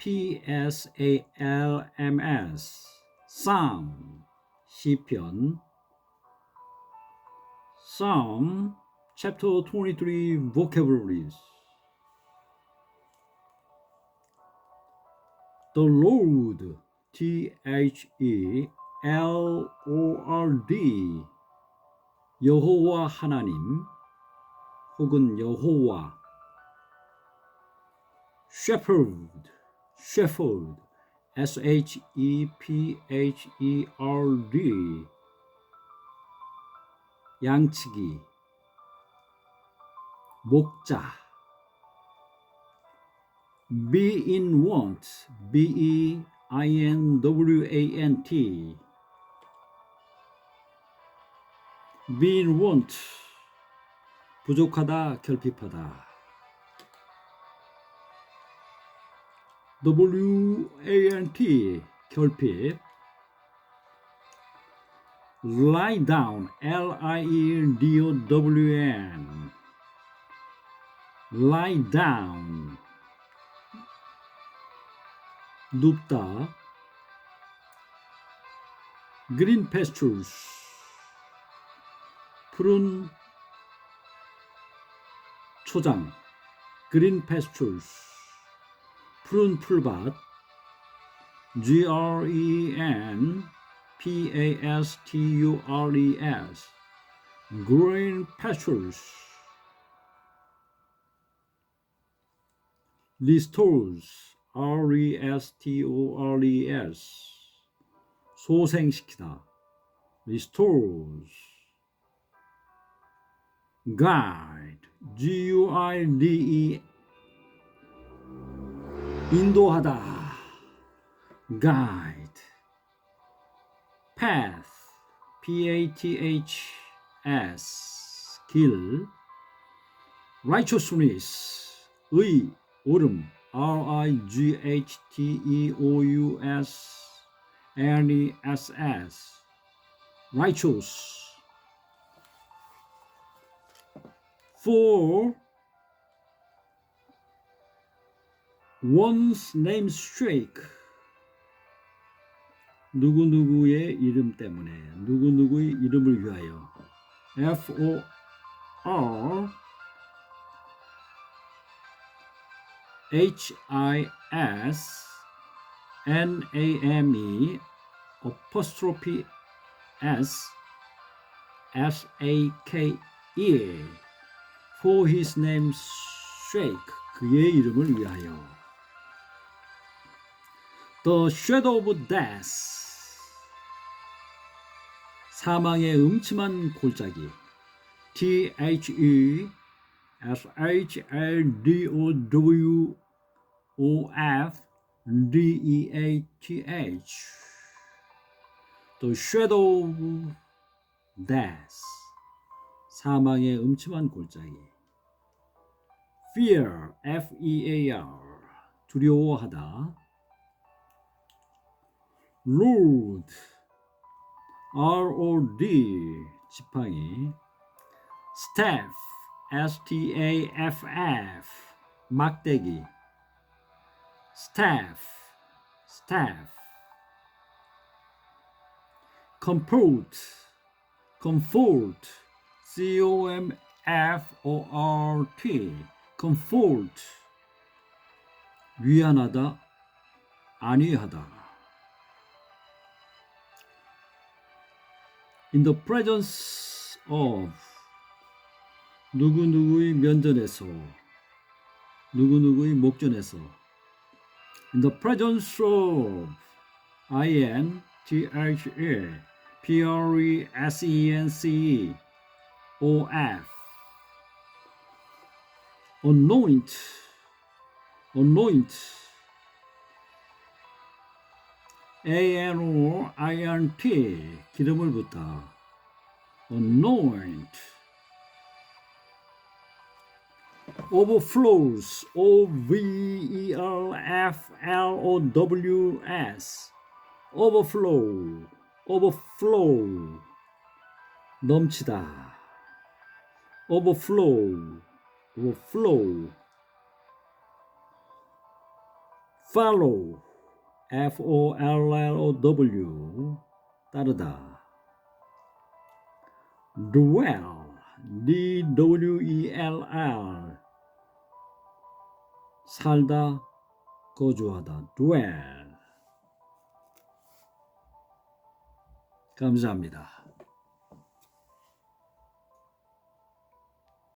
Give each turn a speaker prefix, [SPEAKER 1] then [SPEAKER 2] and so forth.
[SPEAKER 1] psalms psalm 시편 Psalm chapter 23 vocabularies. The Lord, THELORD, 여호와 하나님 혹은 여호와. Shepherd, shepherd, SHEPHERD, 양치기, 목자. Be in want, BEINWANT, be in want, 부족하다, 결핍하다. WANT, 결핍. Lie down, LIEDOWN, lie down, 눕다. Green pastures, 푸른 초장. Green pastures, 푸른 풀밭. GREEN PASTURES, green pastures. Restores, RESTORES, 소생시키다. Restores. Guide, GUIDE, 인도하다. Guide. Path, PATHS, 길. Righteousness, 의, 옳음. RIGHTEOUSNESS, righteous. For one's namesake, 누구누구의 이름 때문에, 누구누구의 이름을 위하여. FOR HISNAME apostrophe SAKE, for his name's sake, 그의 이름을 위하여. The shadow of death, 사망의 음침한 골짜기. THESHADOWOF, DEATH, The shadow of death, 사망의 음침한 골짜기. Fear, FEAR, 두려워하다. Lord, ROD, 지팡이. Staff, STAFF, 막대기. Staff, staff. Comfort, comfort, COMFORT, comfort, 위안하다, 안위하다. In the presence of, 누구누구의 면전에서, 누구누구의 목전에서. In the presence of, INTHAPRESENCE OF, anoint, anoint, ANOINT, 기름을 붓다. Anoint. Overflows, OVERFLOWS, overflow, overflow, 넘치다. Overflow, overflow. follow, F-O-L-L-O-W, 따르다. dwell, D-W-E-L-L, 살다, 거주하다. dwell. 감사합니다.